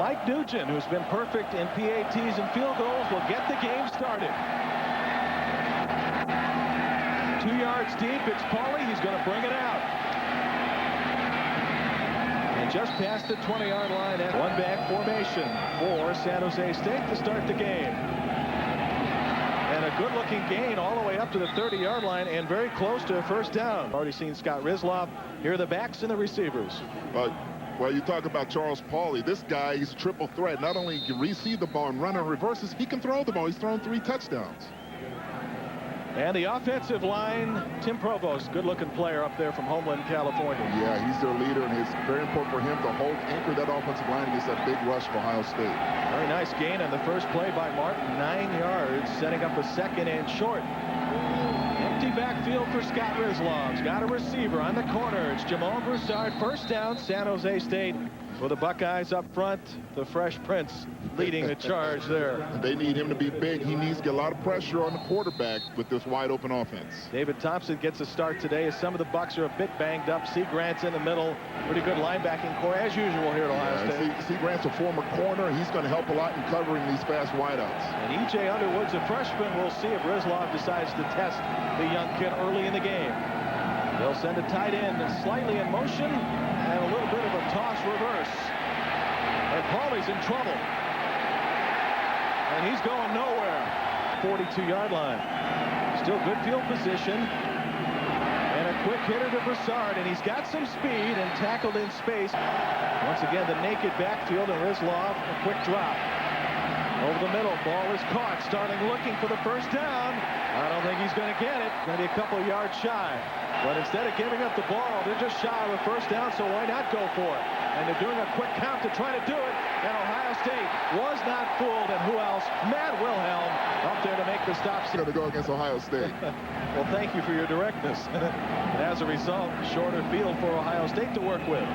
Mike Nugent, who's been perfect in PATs and field goals, will get the game started. 2 yards deep. It's Pauly. He's going to bring it out. And just past the 20-yard line at one-back formation for San Jose State to start the game. And a good-looking gain all the way up to the 30-yard line and very close to a first down. Already seen Scott Rizloff. Here are the backs and the receivers. Well, you talk about Charles Pauly. This guy, he's a triple threat. Not only can he receive the ball and run in reverses, he can throw the ball. He's thrown 3 touchdowns. And the offensive line, Tim Provost, good-looking player up there from Homeland, California. Yeah, he's their leader, and it's very important for him to anchor that offensive line against that big rush of Ohio State. Very nice gain on the first play by Martin, 9 yards, setting up a second and short. Empty backfield for Scott Rizloff. He's got a receiver on the corner. It's Jamal Broussard. First down, San Jose State. For the Buckeyes up front, the Fresh Prince leading the charge there. They need him to be big. He needs to get a lot of pressure on the quarterback with this wide-open offense. David Thompson gets a start today as some of the Bucks are a bit banged up. C. Grant's in the middle. Pretty good linebacking core, as usual, here at Ohio State. C. Grant's a former corner, and he's going to help a lot in covering these fast wideouts. And E.J. Underwood's a freshman. We'll see if Rizloff decides to test the young kid early in the game. They'll send a tight end slightly in motion. And a little bit of a toss reverse. And Pauly's in trouble. And he's going nowhere. 42-yard line. Still good field position. And a quick hitter to Broussard. And he's got some speed and tackled in space. Once again, the naked backfield, and Rizloff, a quick drop. Over the middle, ball is caught. Starting looking for the first down. I don't think he's going to get it. Going to be a couple of yards shy. But instead of giving up the ball, they're just shy of a first down, so why not go for it? And they're doing a quick count to try to do it. And Ohio State was not fooled. And who else? Matt Wilhelm up there to make the stop. Going to go against Ohio State. Well, thank you for your directness. And as a result, shorter field for Ohio State to work with.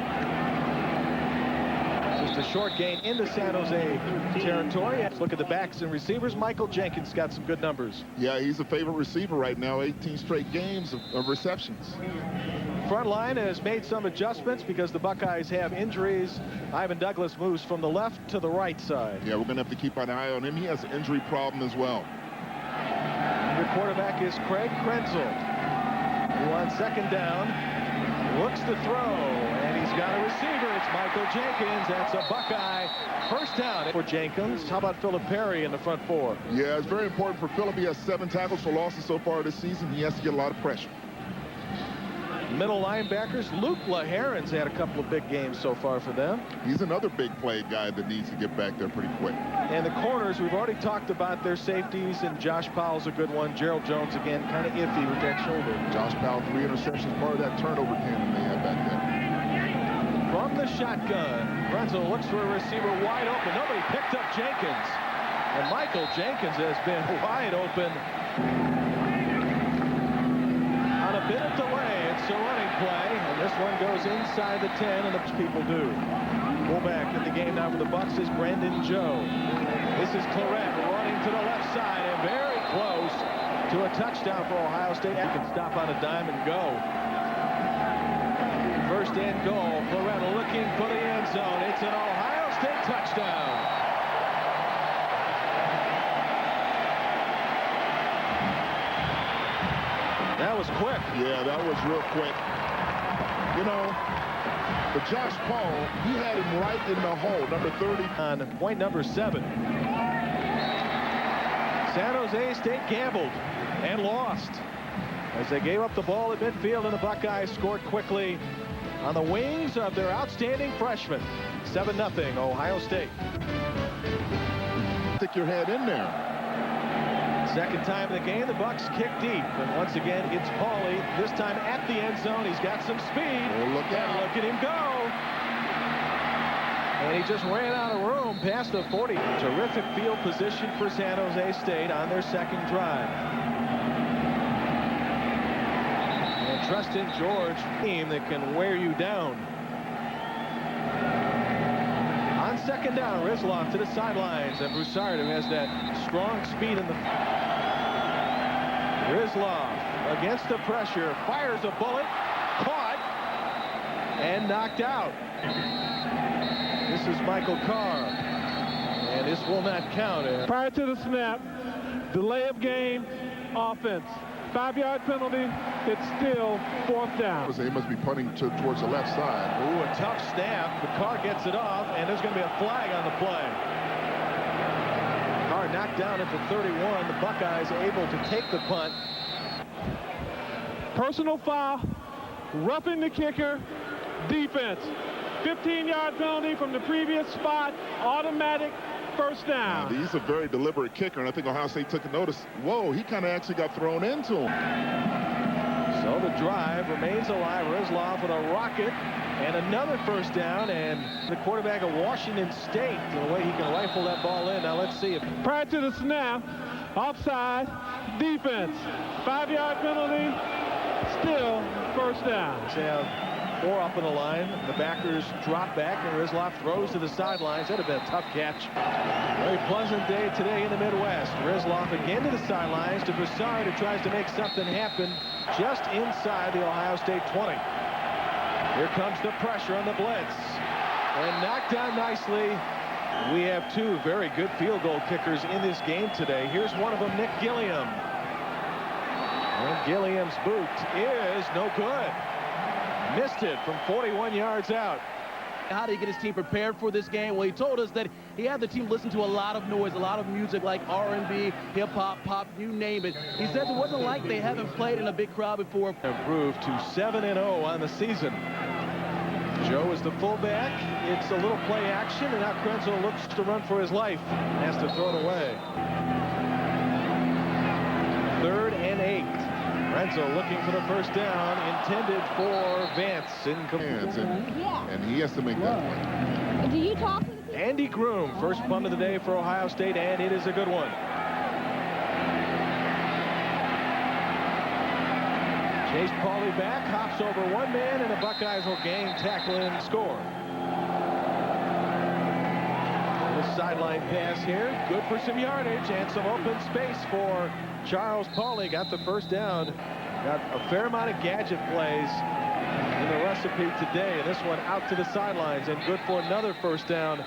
Just a short gain into San Jose territory. Let's look at the backs and receivers. Michael Jenkins got some good numbers. Yeah, he's a favorite receiver right now. 18 straight games of receptions. Front line has made some adjustments because the Buckeyes have injuries. Ivan Douglas moves from the left to the right side. Yeah, we're going to have to keep an eye on him. He has an injury problem as well. Your quarterback is Craig Krenzel, who on second down looks to throw, and he's got a receiver. It's Michael Jenkins. That's a Buckeye first down for Jenkins. How about Philip Perry in the front four? Yeah, it's very important for Philip. He has 7 tackles for losses so far this season. He has to get a lot of pressure. Middle linebackers, Luke LaHeron's had a couple of big games so far for them. He's another big play guy that needs to get back there pretty quick. And the corners, we've already talked about their safeties, and Josh Powell's a good one. Gerald Jones, again, kind of iffy with that shoulder. Josh Powell, 3 interceptions, part of that turnover tandem they have back there. From the shotgun, Krenzel looks for a receiver wide open. Nobody picked up Jenkins. And Michael Jenkins has been wide open. On a bit of delay, it's a running play, and this one goes inside the 10, and the people do. Fullback in the game now for the Bucks is Brandon Joe. This is Claret running to the left side, and very close to a touchdown for Ohio State. He can stop on a dime and go. First and goal. Claret looking for the end zone. It's an Ohio State touchdown. That was quick. Yeah, that was real quick. You know, but Josh Paul, he had him right in the hole, number 30. On point number 7. San Jose State gambled and lost as they gave up the ball at midfield, and the Buckeyes scored quickly on the wings of their outstanding freshman. 7-0 Ohio State. Stick your head in there. Second time in the game, the Bucks kick deep. And once again, it's Pauly, this time at the end zone. He's got some speed. Oh, look out. Look at him go. And he just ran out of room past the 40. Terrific field position for San Jose State on their second drive. And Tristan George, team that can wear you down. On second down, Rizloff to the sidelines, and Broussard, who has that strong speed in the... Rizloff against the pressure, fires a bullet, caught, and knocked out. This is Michael Carr. And this will not count. Prior to the snap, delay of game, offense. 5-yard penalty, it's still 4th down. He must be punting towards the left side. Ooh, a tough snap. The Carr gets it off, and there's going to be a flag on the play. Carr knocked down at the 31. The Buckeyes able to take the punt. Personal foul, roughing the kicker, defense. 15-yard penalty from the previous spot, automatic 1st down. He's a very deliberate kicker, and I think Ohio State took a notice. Whoa, he kind of actually got thrown into him. So the drive remains alive. Rizlov with a rocket and another 1st down, and the quarterback of Washington State, the way he can rifle that ball in. Now let's see if prior to the snap, offside, defense, 5-yard penalty, still 1st down. They have 4 up on the line. The backers drop back, and Rizlov throws to the sidelines. That would have been a tough catch. Very pleasant day today in the Midwest. Rizlov again to the sidelines to Broussard, who tries to make something happen just inside the Ohio State 20. Here comes the pressure on the blitz. And knocked down nicely. We have 2 very good field goal kickers in this game today. Here's one of them, Nick Gilliam. And Gilliam's boot is no good. Missed it from 41 yards out. How did he get his team prepared for this game? Well, he told us that he had the team listen to a lot of noise, a lot of music like R&B, hip-hop, pop, you name it. He said it wasn't like they haven't played in a big crowd before. Improved to 7-0 on the season. Joe is the fullback. It's a little play action, and now Krenzel looks to run for his life. Has to throw it away. 3rd and 8. Krenzel looking for the 1st down, intended for Vance. And he has to make that play. Do you talk to the people? Andy Groom, first punt of the day for Ohio State, and it is a good one. Chase Pauly back, hops over one man, and the Buckeyes will gain, tackle, and score. Little sideline pass here, good for some yardage and some open space for Charles Pauly. Got the 1st down. Got a fair amount of gadget plays in the recipe today, and this one out to the sidelines and good for another 1st down.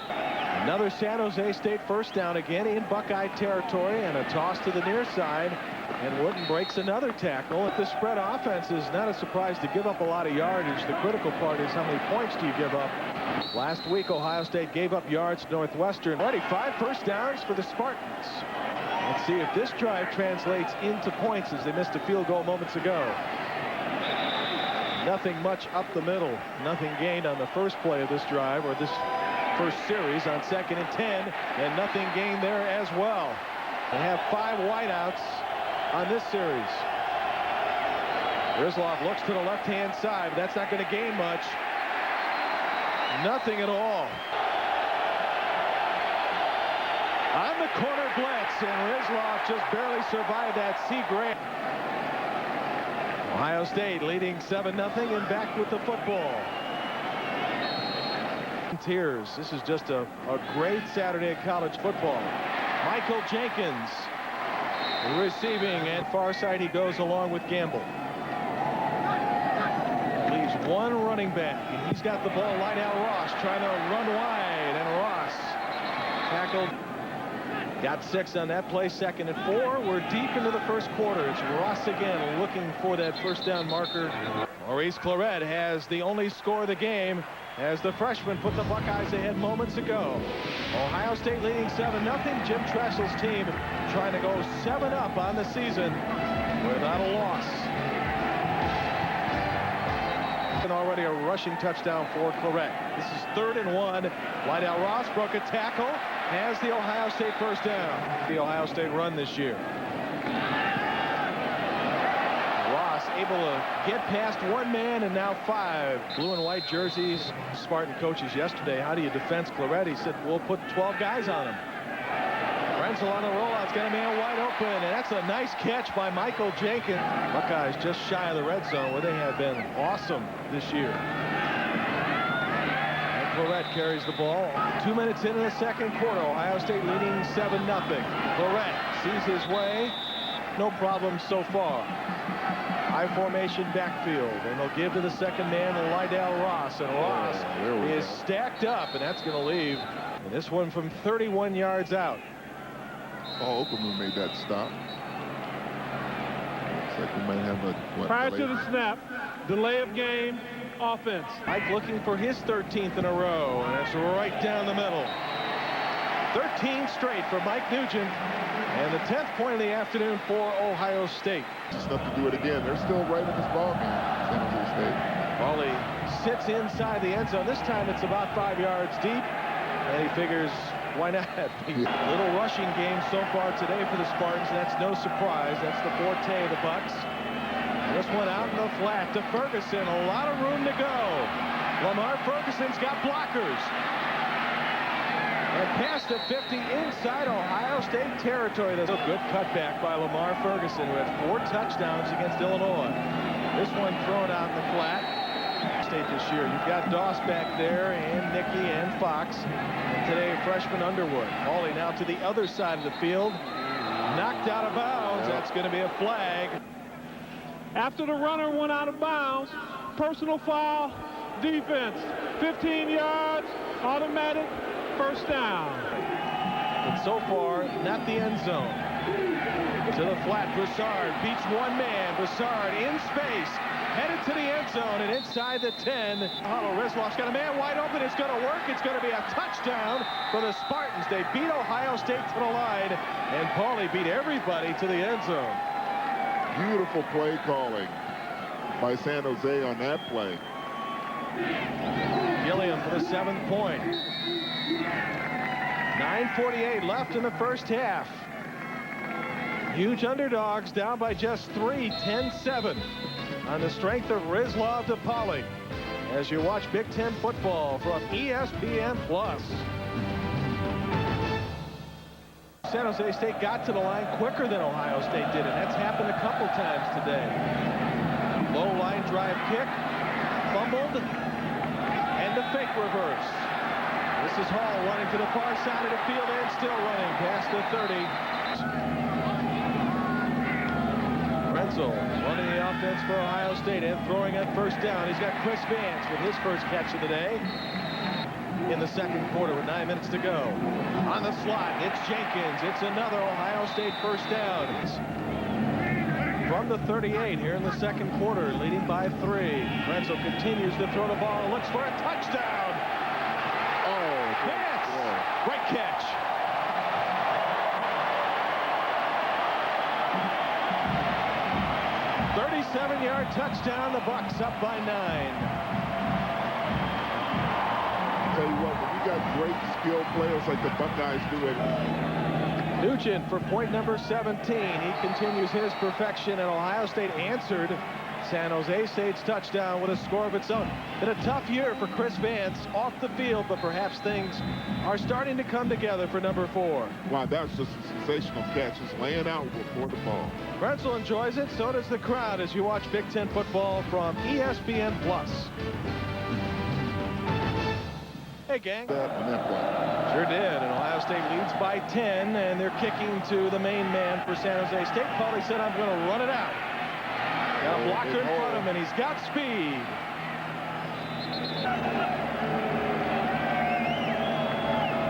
Another San Jose State 1st down again in Buckeye territory, and a toss to the near side, and Wooden breaks another tackle. The spread offense is not a surprise to give up a lot of yardage. The critical part is how many points do you give up. Last week Ohio State gave up yards to Northwestern. Already 5 1st downs for the Spartans. Let's see if this drive translates into points, as they missed a field goal moments ago. Nothing much up the middle. Nothing gained on the first play of this drive, or this first series on 2nd and 10, and nothing gained there as well. They have 5 wideouts on this series. Rizlov looks to the left-hand side, but that's not going to gain much. Nothing at all. On the corner blitz, and Rizlov just barely survived that. C. Grant. Ohio State leading 7-0 and back with the football. Tears. This is just a great Saturday of college football. Michael Jenkins receiving, and far side he goes along with Gamble. That leaves one running back, and he's got the ball. Lydell Ross trying to run wide, and Ross tackled. Got 6 on that play. 2nd and 4. We're deep into the 1st quarter. It's Ross again looking for that 1st down marker. Maurice Clarett has the only score of the game as the freshman put the Buckeyes ahead moments ago. Ohio State leading 7-0. Jim Tressel's team trying to go 7-up on the season without a loss. And already a rushing touchdown for Clarett. This is 3rd and 1. Lydell Ross broke a tackle. Has the Ohio State 1st down. The Ohio State run this year. Ross able to get past one man, and now 5 blue and white jerseys. Spartan coaches yesterday, how do you defend Clarett? He said, we'll put 12 guys on him. Krenzel on the rollout's got a man wide open, and that's a nice catch by Michael Jenkins. Buckeyes just shy of the red zone, where they have been awesome this year. Clarett carries the ball. 2 minutes into the 2nd quarter. Ohio State leading 7-0. Clarett sees his way. No problem so far. high formation backfield, and they'll give to the second man, Lydell Ross, and Ross is stacked up, and that's going to leave. And this one from 31 yards out. Oh, Okamu made that stop. Looks like we might have a prior to the snap, delay of game, offense. Mike looking for his 13th in a row, and it's right down the middle. 13 straight for Mike Nugent, and the 10th point of the afternoon for Ohio State. Just enough to do it again. They're still right in this ball game, San Jose State. Pauly sits inside the end zone. This time it's about 5 yards deep, and he figures, why not? Little rushing game so far today for the Spartans. That's no surprise. That's the forte of the Bucks. This one out in the flat to Ferguson. A lot of room to go. Lamar Ferguson's got blockers. And past the 50 inside Ohio State territory. There's a good cutback by Lamar Ferguson, who had 4 touchdowns against Illinois. This one thrown out in the flat. State this year. You've got Doss back there, and Nicky and Fox. And today, freshman Underwood. Pauly now to the other side of the field. Knocked out of bounds. That's going to be a flag. After the runner went out of bounds, personal foul, defense, 15 yards, automatic, first down. And so far, not the end zone. To the flat, Broussard beats one man. Broussard in space, headed to the end zone, and inside the 10. Huddle, Rizlov's got a man wide open. It's going to work. It's going to be a touchdown for the Spartans. They beat Ohio State to the line, and Pauly beat everybody to the end zone. Beautiful play calling by San Jose on that play. Gilliam for the 7th point. 9:48 left in the first half. Huge underdogs down by just 3, 10-7 on the strength of Rizlov to Pauly as you watch Big Ten football from ESPN+. San Jose State got to the line quicker than Ohio State did, and that's happened a couple times today. Low line drive kick, fumbled, and the fake reverse. This is Hall running to the far side of the field and still running past the 30. Renzel running the offense for Ohio State and throwing at first down. He's got Chris Vance with his first catch of the day. In the second quarter with 9 minutes to go. On the slot, it's Jenkins. It's another Ohio State first down. From the 38 here in the second quarter, leading by 3. Renzel continues to throw the ball and looks for a touchdown. Oh, Yes! Great catch. "37-yard touchdown. The Bucks up by 9. Tell you what, when you got great skilled players like the Buckeyes do it. Nugent for point number 17. He continues his perfection, and Ohio State answered San Jose State's touchdown with a score of its own. Been a tough year for Chris Vance off the field, but perhaps things are starting to come together for number 4. Wow, that's just a sensational catch. Just laying out before the ball. Renzel enjoys it. So does the crowd as you watch Big Ten football from ESPN+. Hey, gang. Sure did, and Ohio State leads by 10, and they're kicking to the main man for San Jose State. Pauly said, I'm going to run it out. Got a blocker in front of him, and he's got speed.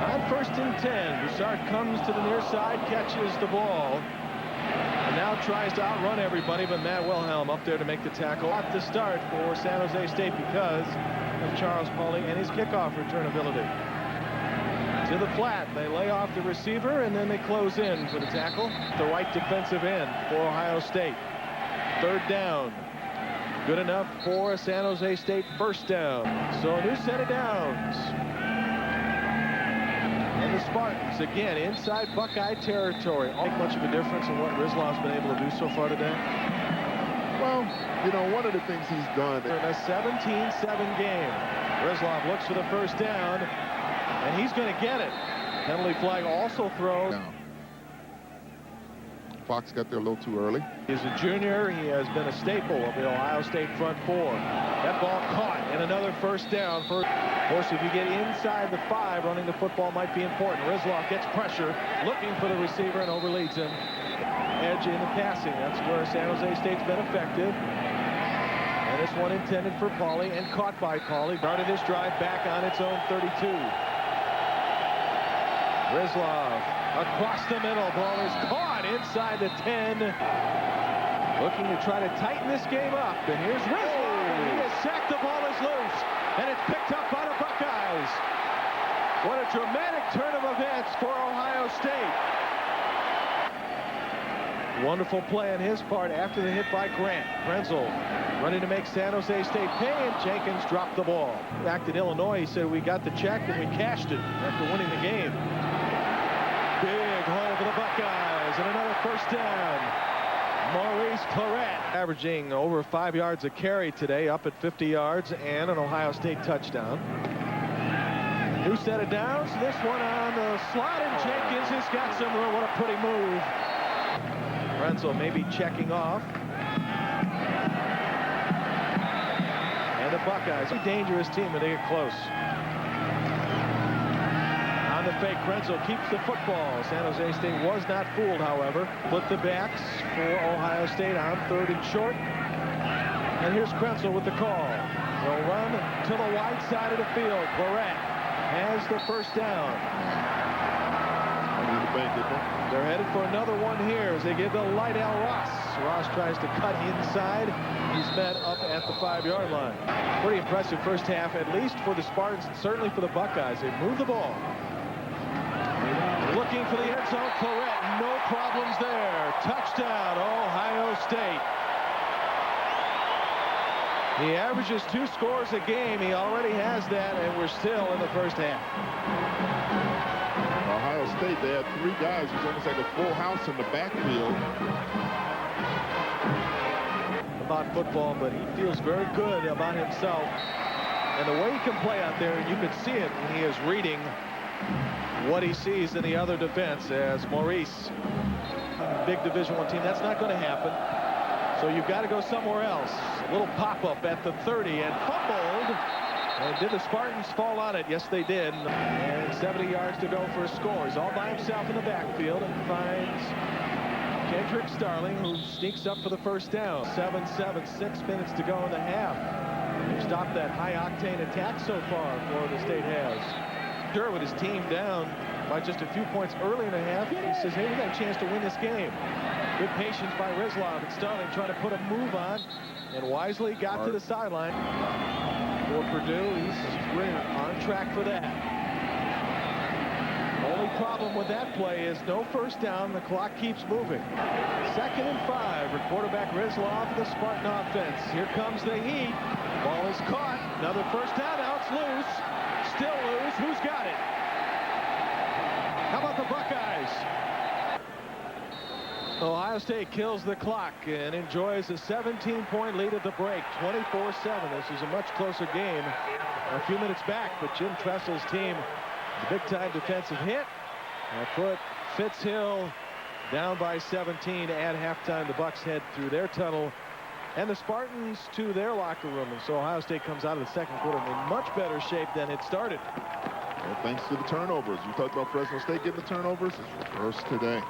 On 1st and 10, Broussard comes to the near side, catches the ball, and now tries to outrun everybody, but Matt Wilhelm up there to make the tackle. At the start for San Jose State because of Charles Pauly and his kickoff return ability. To the flat, they lay off the receiver, and then they close in for the tackle. The right defensive end for Ohio State. 3rd down. Good enough for a San Jose State first down. So a new set of downs. And the Spartans, again, inside Buckeye territory. Make much of a difference in what Rizlov's been able to do so far today? Well, you know, one of the things he's done in a 17-7 game. Rizlov looks for the first down, and he's going to get it. Penalty flag also thrown. Now, Fox got there a little too early. He's a junior. He has been a staple of the Ohio State front 4. That ball caught, and another first down. Of course, if you get inside the 5, running the football might be important. Rizlov gets pressure, looking for the receiver, and overleads him. edge in the passing. That's where San Jose State's been effective. And this one intended for Pauly and caught by Pauly. Started his drive back on its own 32. Rizlov across the middle. Ball is caught inside the 10. Looking to try to tighten this game up. And here's Rizlov. And he is sacked. The ball is loose. And it's picked up by the Buckeyes. What a dramatic turn of events for Ohio State. Wonderful play on his part after the hit by Grant. Krenzel running to make San Jose State pay, and Jenkins dropped the ball. Back in Illinois, he said, we got the check and we cashed it after winning the game. Big hole for the Buckeyes, and another first down. Maurice Claret averaging over 5 yards a carry today, up at 50 yards, and an Ohio State touchdown. New set of downs. This one on the slot, and Jenkins has got some room. What a pretty move. Krenzel maybe checking off. And the Buckeyes, a dangerous team when they get close. On the fake, Krenzel keeps the football. San Jose State was not fooled, however. Split the backs for Ohio State on 3rd and short. And here's Krenzel with the call. They'll run to the wide side of the field. Claret has the first down. They're headed for another one here as they give the light Al Ross. Ross tries to cut inside. He's met up at the 5-yard line. Pretty impressive first half, at least for the Spartans, and certainly for the Buckeyes. They move the ball. Looking for the end zone. Claret, no problems there. Touchdown, Ohio State. He averages 2 scores a game. He already has that, and we're still in the first half. Ohio State, they had 3 guys. It was almost like a full house in the backfield. About football, but he feels very good about himself. And the way he can play out there, you can see it when he is reading what he sees in the other defense as Maurice. Big Division I team, that's not going to happen. So you've got to go somewhere else. A little pop-up at the 30 and fumbled. And did the Spartans fall on it? Yes, they did. And 70 yards to go for a score. He's all by himself in the backfield and finds Kendrick Starling, who sneaks up for the first down. 7-7, 6 minutes to go in the half. They've stopped that high-octane attack so far, Florida State has. Sure, with his team down by just a few points early in the half, he says, hey, we got a chance to win this game. Good patience by Rizlov, and Starling trying to put a move on, and wisely got to the sideline. For Purdue, he's on track for that. Only problem with that play is no first down. The clock keeps moving. 2nd and 5 for quarterback Rizlov for the Spartan offense. Here comes the heat. Ball is caught. Another first down. Now it's loose. Still loose. Who's got it? How about the Buckeyes? Ohio State kills the clock and enjoys a 17-point lead at the break, 24-7. This is a much closer game a few minutes back, but Jim Tressel's team, the big-time defensive hit, put Fitzhill down by 17 at halftime. The Bucks head through their tunnel, and the Spartans to their locker room. And so Ohio State comes out of the second quarter in much better shape than it started. Well, thanks to the turnovers. You talked about Fresno State getting the turnovers. It's reversed today.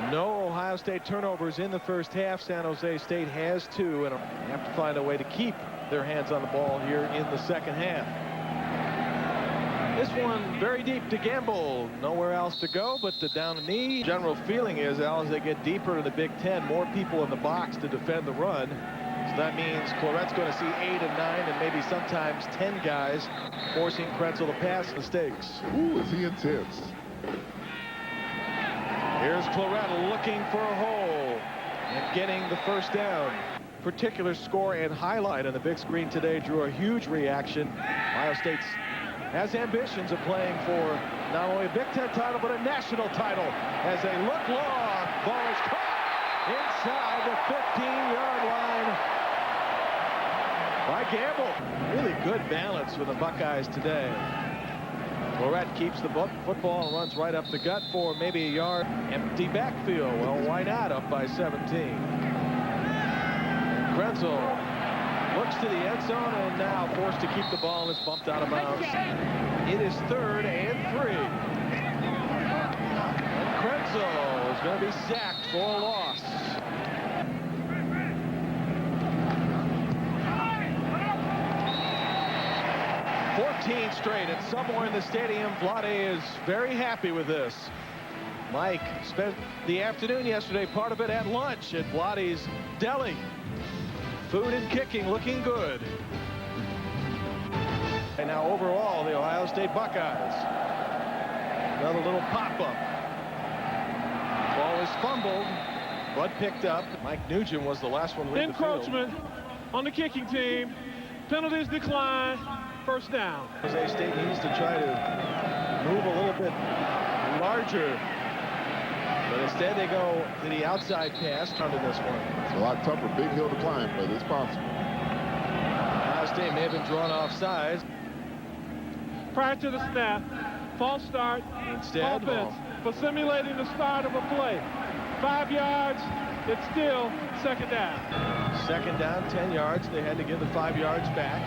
No Ohio State turnovers in the first half. San Jose State has 2, and they have to find a way to keep their hands on the ball here in the second half. This one very deep to Gamble. Nowhere else to go but to down a knee. General feeling is, Al, as they get deeper to the Big Ten, more people in the box to defend the run. So that means Claret's going to see 8 and 9 and maybe sometimes 10 guys forcing Krenzel to pass mistakes. Ooh, is he intense. Here's Claret looking for a hole and getting the first down. Particular score and highlight on the big screen today drew a huge reaction. Ohio State has ambitions of playing for not only a Big Ten title but a national title as they look long. Ball is caught inside the 15-yard line by Gamble. Really good balance for the Buckeyes today. Claret keeps the football and runs right up the gut for maybe a yard. Empty backfield. Well, why not? Up by 17. Krenzel looks to the end zone and now forced to keep the ball and is bumped out of bounds. It is 3rd and 3. And Krenzel is going going to be sacked for a loss. "14 straight," and somewhere in the stadium, Vlade is very happy with this. Mike spent the afternoon yesterday, part of it at lunch at Vlade's Deli. Food and kicking looking good. And now overall, the Ohio State Buckeyes. Another little pop-up. Ball is fumbled, but picked up. Mike Nugent was the last one leaving the field. Encroachment on the kicking team. Penalties decline. First down. Ohio State needs to try to move a little bit larger. But instead they go to the outside pass under this one. It's a lot tougher, big hill to climb, but it's possible. Ohio State may have been drawn off sides. Prior to the snap, false start. Instead, offense for simulating the start of a play. 5 yards. It's still second down. Second down, 10 yards. They had to give the 5 yards back.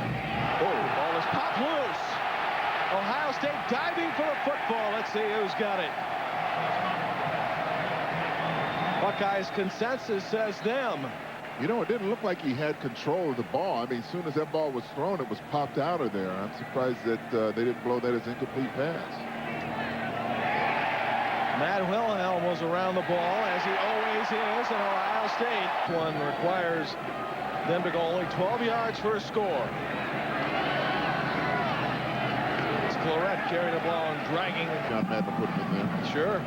Oh, the ball is popped loose. Ohio State diving for a football. Let's see who's got it. Buckeyes consensus says them. You know, it didn't look like he had control of the ball. I mean, as soon as that ball was thrown, it was popped out of there. I'm surprised that they didn't blow that as incomplete pass. Matt Wilhelm was around the ball, as he always is, in Ohio State. One requires them to go only 12 yards for a score. It's Claret carrying the ball and dragging. John Madden put him in there. Sure.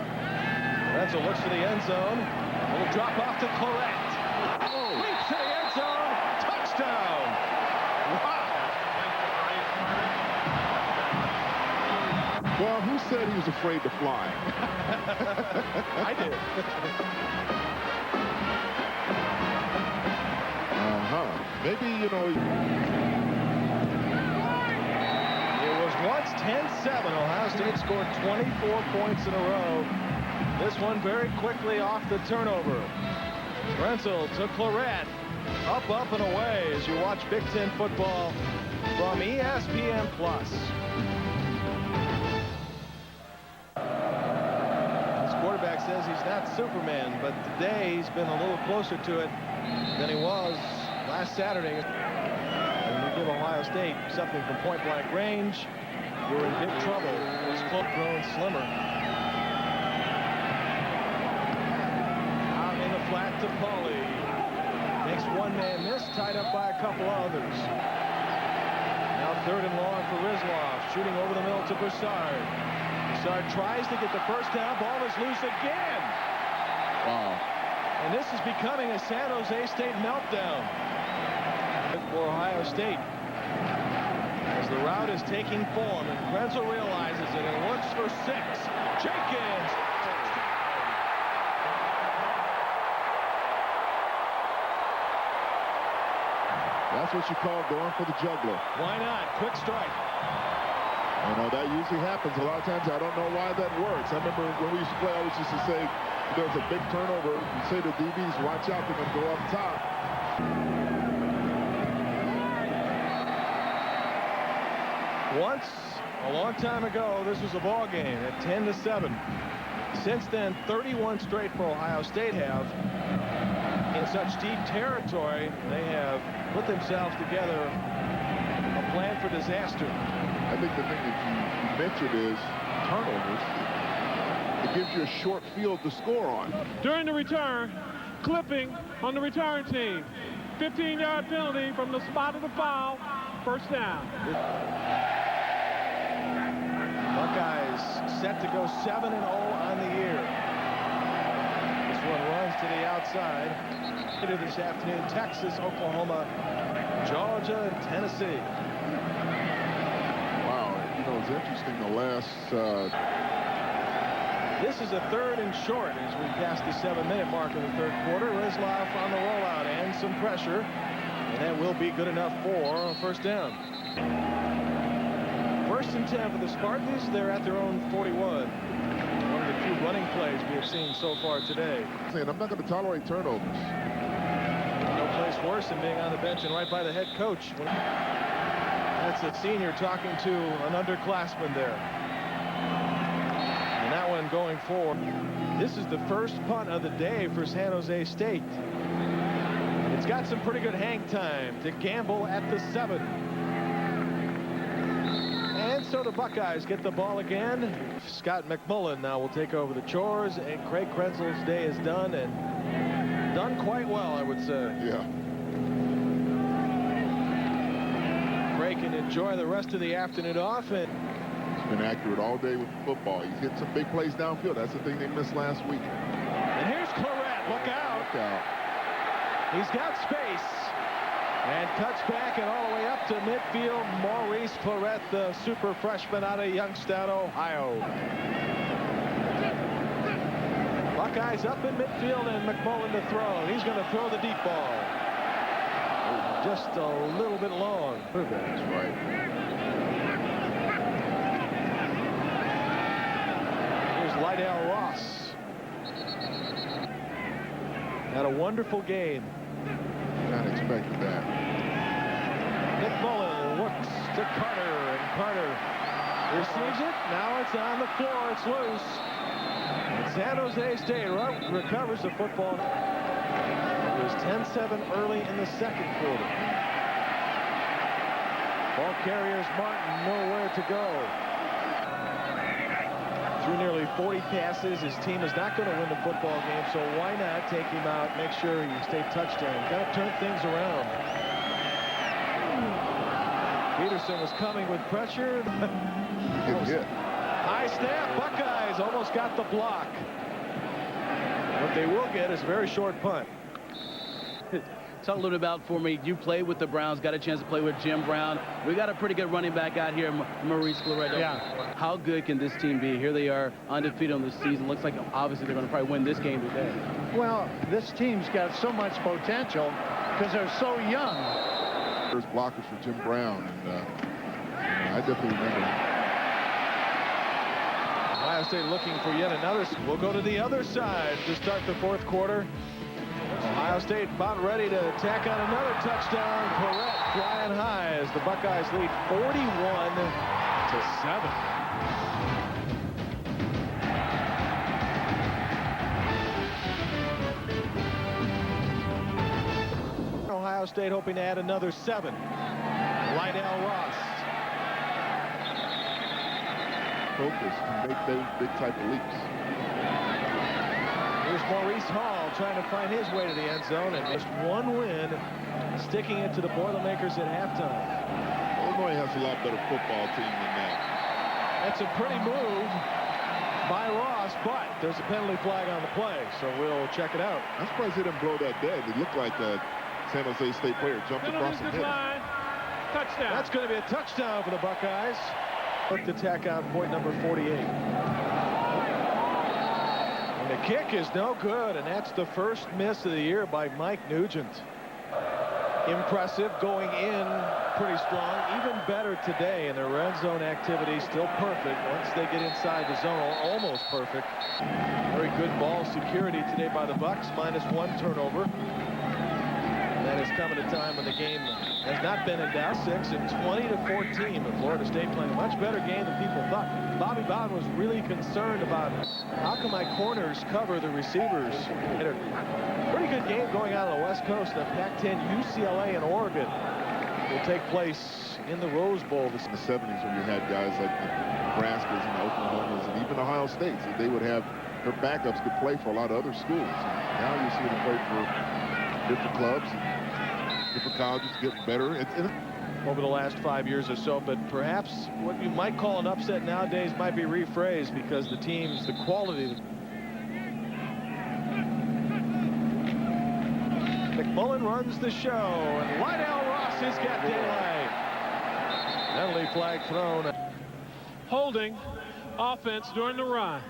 Renzel looks for the end zone. A little drop off to Claret. Oh. Leaps to the end zone. Touchdown. Wow. Well, who said he was afraid to fly? I did. Maybe, you know. It was once 10-7. Ohio State scored 24 points in a row. This one very quickly off the turnover. Renzel to Claret. Up, up, and away as you watch Big Ten football from ESPN+. Quarterback says he's not Superman, but today he's been a little closer to it than he was last Saturday. When you give Ohio State something from point-blank range, you're in big trouble. He's grown slimmer. Out in the flat to Pauly. Makes one man miss, tied up by a couple others. Now 3rd and long for Rizlov, shooting over the middle to Broussard. Broussard tries to get the first down. Ball is loose again. Wow. And this is becoming a San Jose State meltdown for Ohio State. As the route is taking form, and Renzel realizes it and looks for 6. Jenkins. That's what you call going for the juggler. Why not? Quick strike. You know, that usually happens. A lot of times I don't know why that works. I remember when we used to play, I always used to say, if there's a big turnover, you say to DBs, watch out, they're going to go up top. Once, a long time ago, this was a ball game at 10-7. Since then, 31 straight for Ohio State have. In such deep territory, they have put themselves together a plan for disaster. I think the thing that you mentioned is turnovers. It gives you a short field to score on. During the return, clipping on the return team. 15-yard penalty from the spot of the foul. First down. Buckeyes set to go 7-0 on the year. This one runs to the outside. Later this afternoon, Texas, Oklahoma, Georgia, and Tennessee. It's interesting the last this is a 3rd and short as we pass the 7-minute mark of the 3rd quarter. Rizlov on the rollout and some pressure, and that will be good enough for a first down. 1st and 10 for the Spartans. They're at their own 41. One of the few running plays we have seen so far today. I'm not going to tolerate turnovers. No place worse than being on the bench and right by the head coach. That's a senior talking to an underclassman there. And that one momentum going forward. This is the first punt of the day for San Jose State. It's got some pretty good hang time to Gamble at the 7. And so the Buckeyes get the ball again. Scott McMullen now will take over the chores, and Craig Krenzel's day is done, and done quite well, I would say. Yeah. Craig can enjoy the rest of the afternoon off. And he's been accurate all day with football. He's hit some big plays downfield. That's the thing they missed last week. And here's Claret. Look out. Look out. He's got space. And cuts back and all the way up to midfield. Maurice Claret, the super freshman out of Youngstown, Ohio. Buckeyes up in midfield, and McMullen to throw. He's going to throw the deep ball. Just a little bit long. That's right. Here's Lydell Ross. Had a wonderful game. Not expected that. McMullen looks to Carter, and Carter receives it. Now it's on the floor. It's loose. And San Jose State recovers the football. It was 10-7 early in the second quarter. Ball carriers Martin nowhere to go. Through nearly 40 passes, his team is not going to win the football game, so why not take him out, make sure you stay touchdown. Got to turn things around. Peterson was coming with pressure. High snap, Buckeyes almost got the block. What they will get is a very short punt. Talk a little bit about, for me, you played with the Browns, got a chance to play with Jim Brown. We got a pretty good running back out here, Maurice Claret. Yeah. How good can this team be? Here they are, undefeated on the season. Looks like obviously they're going to probably win this game today. Well, this team's got so much potential because they're so young. First blockers for Jim Brown, and I definitely remember him. Ohio State looking for yet another. We'll go to the other side to start the fourth quarter. Ohio State about ready to tack on another touchdown. Claret flying high as the Buckeyes lead 41-7. Ohio State hoping to add another 7. Lydell Ross. Focus and make those big type of leaps. Here's Maurice Hall trying to find his way to the end zone, and just one win, sticking it to the Boilermakers at halftime. Illinois has a lot better football team than that. That's a pretty move by Ross, but there's a penalty flag on the play, so we'll check it out. I'm surprised they didn't blow that dead. It looked like a San Jose State player jumped across the head. Touchdown. That's going to be a touchdown for the Buckeyes. Look to tack on point number 48. And the kick is no good, and that's the first miss of the year by Mike Nugent. Impressive, going in pretty strong, even better today, and their red zone activity still perfect. Once they get inside the zone, almost perfect. Very good ball security today by the Bucks, -1 turnover. And that has come at a time when the game has not been in doubt. 6 and 20-14, but Florida State playing a much better game than people thought. Bobby Bowden was really concerned about how can my corners cover the receivers. And a pretty good game going on the West Coast. The Pac-10, UCLA and Oregon will take place in the Rose Bowl. In the 70s, when you had guys like the Nebraskas and the Oklahomas and even Ohio State, so they would have their backups could play for a lot of other schools. And now you see them play for different clubs and different colleges, getting better. Over the last 5 years or so, but perhaps what you might call an upset nowadays might be rephrased because the teams, the quality. McMullen runs the show, and Lydell Ross has got daylight. Penalty flag thrown. Holding offense during the run.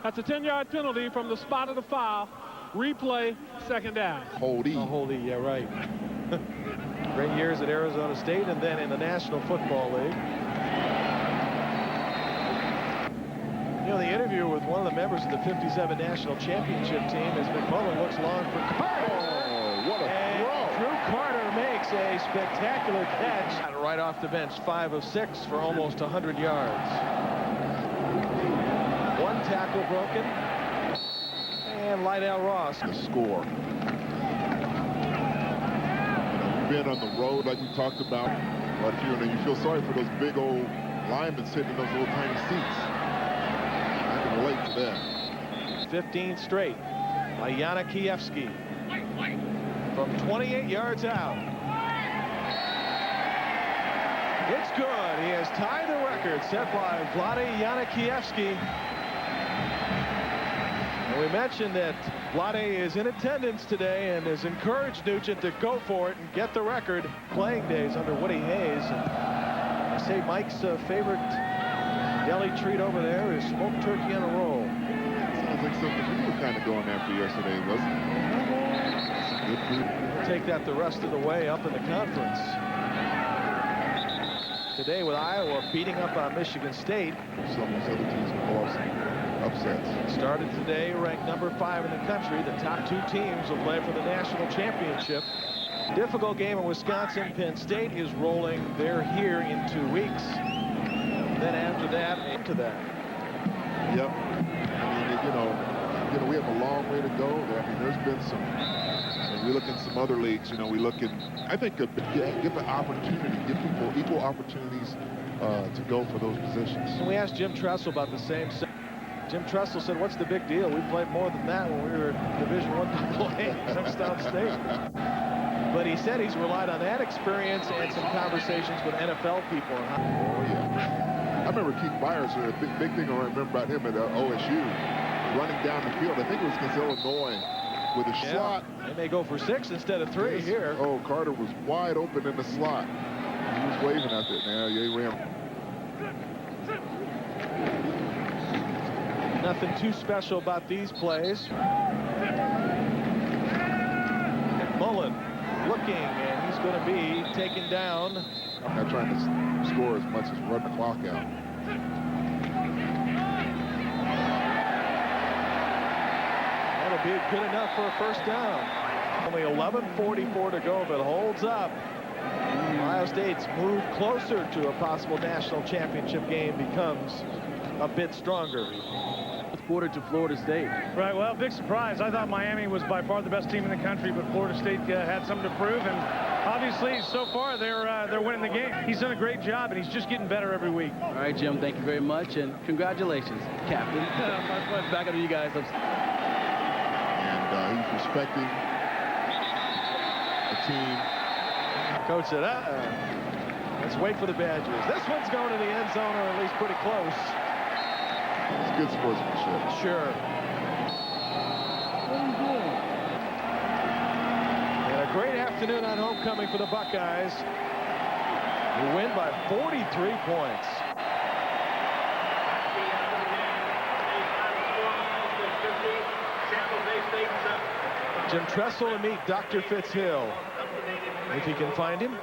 That's a 10-yard penalty from the spot of the foul. Replay, second down. Holdie. Holdie, yeah, right. Great years at Arizona State and then in the National Football League. You know, the interview with one of the members of the 57 National Championship team as McMullen looks long for Carter. Oh, what a throw. Drew Carter makes a spectacular catch right off the bench. 5 of 6 for almost 100 yards. One tackle tackle broken. And Lydell Ross. The score. Being on the road like we talked about, but you feel sorry for those big old linemen sitting in those little tiny seats. I can relate to that. 15 straight by Yana Kievsky from 28 yards out. It's good. He has tied the record set by Vlade Janakiewski. And we mentioned that Vlade is in attendance today and has encouraged Nugent to go for it and get the record playing days under Woody Hayes. And I say Mike's favorite deli treat over there is smoked turkey on a roll. Sounds like something we were kind of going after yesterday, wasn't it? Some good food. We'll take that the rest of the way up in the conference. Today with Iowa beating up on Michigan State. Some of these other teams can pull off some upsets. Started today ranked number 5 in the country. The top 2 teams will play for the national championship. Difficult game in Wisconsin. Penn State is rolling. They're here in 2 weeks. Then after that, into that. Yep. I mean, we have a long way to go. I mean, there's been some. When we look in some other leagues, we look at. I think give the opportunity, give people equal opportunities to go for those positions. And we asked Jim Tressel about the same. Jim Tressel said, "What's the big deal? We played more than that when we were Division I AA, Youngstown State." But he said he's relied on that experience and some conversations with NFL people. Oh yeah. I remember Keith Byers. A big thing I remember about him at OSU, running down the field. I think it was against Illinois with a slot. They may go for 6 instead of 3 here. Oh, Carter was wide open in the slot. He was waving at it. Now he ran. Nothing too special about these plays. Mullen looking, and he's going to be taken down. I'm not trying to score as much as run the clock out. That'll be good enough for a first down. Only 11:44 to go, but holds up. Ohio State's move closer to a possible national championship game becomes a bit stronger. Quarter to Florida State. Right, well, big surprise. I thought Miami was by far the best team in the country, but Florida State had something to prove, and obviously, so far, they're winning the game. He's done a great job, and he's just getting better every week. All right, Jim, thank you very much, and congratulations, Captain. Back up to you guys. And he's respecting the team. Coach said, let's wait for the Badgers. This one's going to the end zone, or at least pretty close. It's good sportsmanship. Sure. And a great afternoon on homecoming for the Buckeyes, who win by 43 points. Jim Tressel to meet Dr. Fitzhill, if he can find him.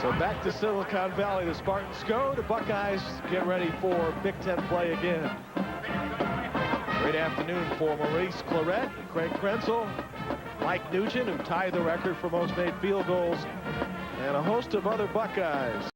So back to Silicon Valley. The Spartans go. The Buckeyes get ready for Big Ten play again. Great afternoon for Maurice Claret, Craig Krenzel, Mike Nugent, who tied the record for most made field goals, and a host of other Buckeyes.